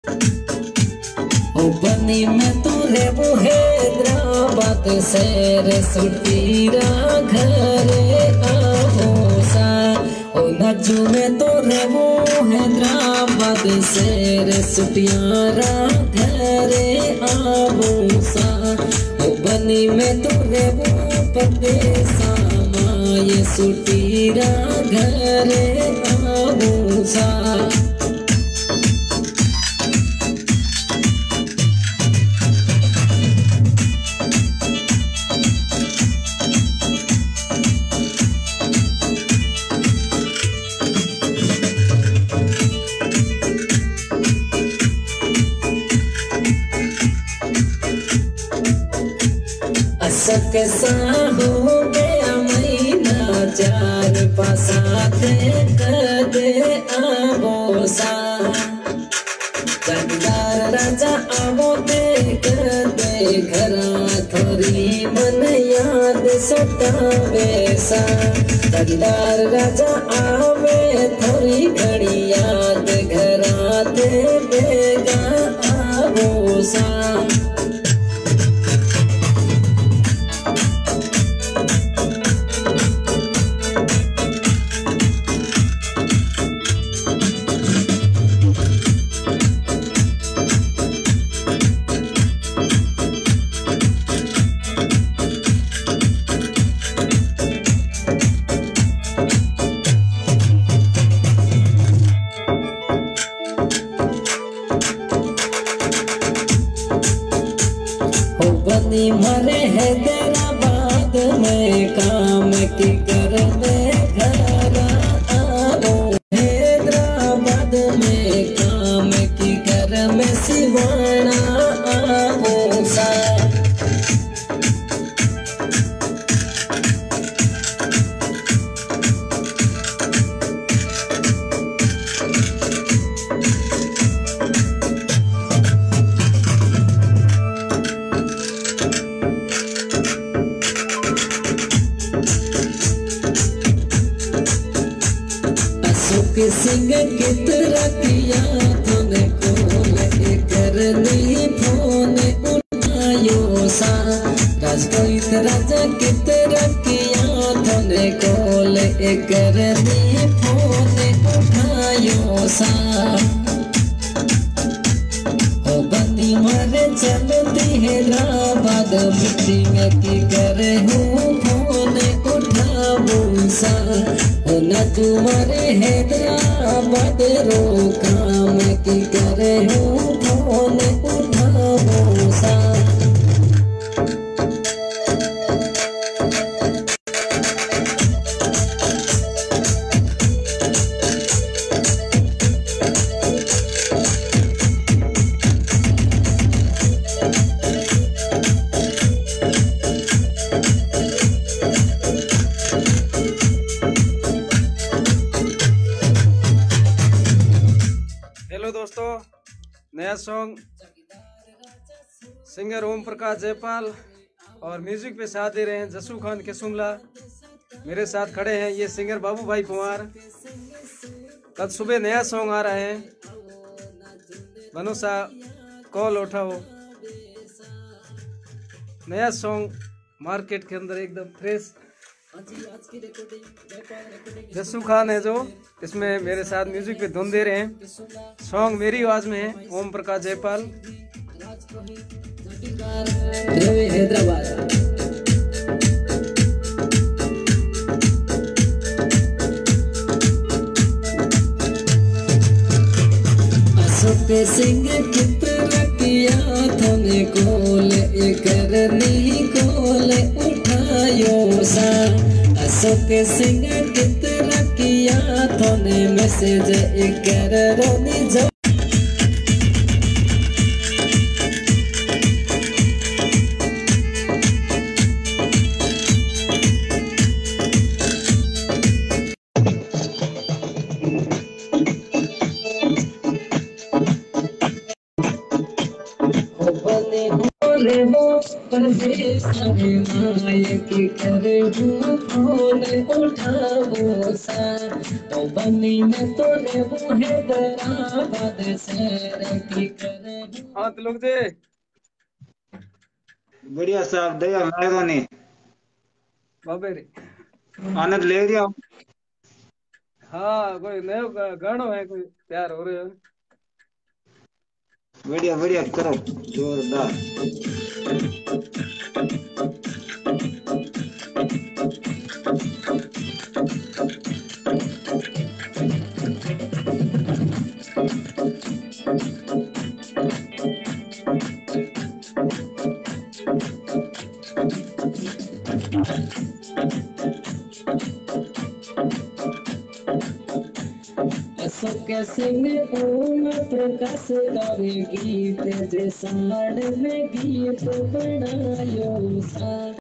ओ बनी में तू रे वो हैदराबाद से रे सुटीरा घरे आबोसा। ओ नजू में तो रे वो हैदराबाद से रे सुटियारा घरे आबोसा। ओ बनी में तू रे वो परदेसा ये सुटीरा घरे आबोसा। कैसा हो गया महीना चार पासाते कर दे आबोसा। जगदार राजा आवो दे कर दे घरा थोड़ी मन याद सतावे सा। जगदार राजा आवे थोड़ी घड़ी याद घरा दे बेगा आबोसा। बनी मरे हैदराबाद में काम की कर में घर आओ। हैदराबाद में काम की कर में सिवाना आओ सा। सिंह कितना किया तूने कॉल करनी फोन उठायो सा। राजकोट राजा कितना किया तूने कॉल करनी फोन उठायो सा। ओ बंदी मरे चलती हैदराबाद मीटिंग की करे हूँ फोन उठाऊं सा। न तुम्हारे हैदराबाद रो काम की करे हूँ फोन उठाओ सा। हेलो दोस्तों, नया सॉन्ग सिंगर ओम प्रकाश जयपाल और म्यूजिक पे साथ दे रहे हैं जसू खान के सुमला। मेरे साथ खड़े हैं ये सिंगर बाबू भाई कुमार। कल सुबह नया सॉन्ग आ रहा है, मनुषा कॉल उठाओ। नया सॉन्ग मार्केट के अंदर एकदम फ्रेश। जसू खान है जो इसमें मेरे साथ म्यूजिक पे धुन दे रहे हैं। सॉन्ग मेरी आवाज में है, ओम प्रकाश जयपाल। हैदराबाद अशोक सिंह कितना किया तूने कॉल करनी कॉल उठायो सा। अशोक सिंह कितना किया तूने मैसेज करनी जो। बने रे वो परदेश में माए की करे हूँ फोन उठाओ सा तो बनी में तो रे वो है दराबाद से की करे हाथ लोग दे। बढ़िया साहब, दया मेहरबानी, बाबे रे। आनंद ले रहा हूँ। हाँ कोई नयो गानो है कोई तैयार हो रहे हो? बढ़िया बढ़िया करो, जोरदार। कैसे में ओम प्रकाश गावे गीत जे साड़ में गीत बनायो सा।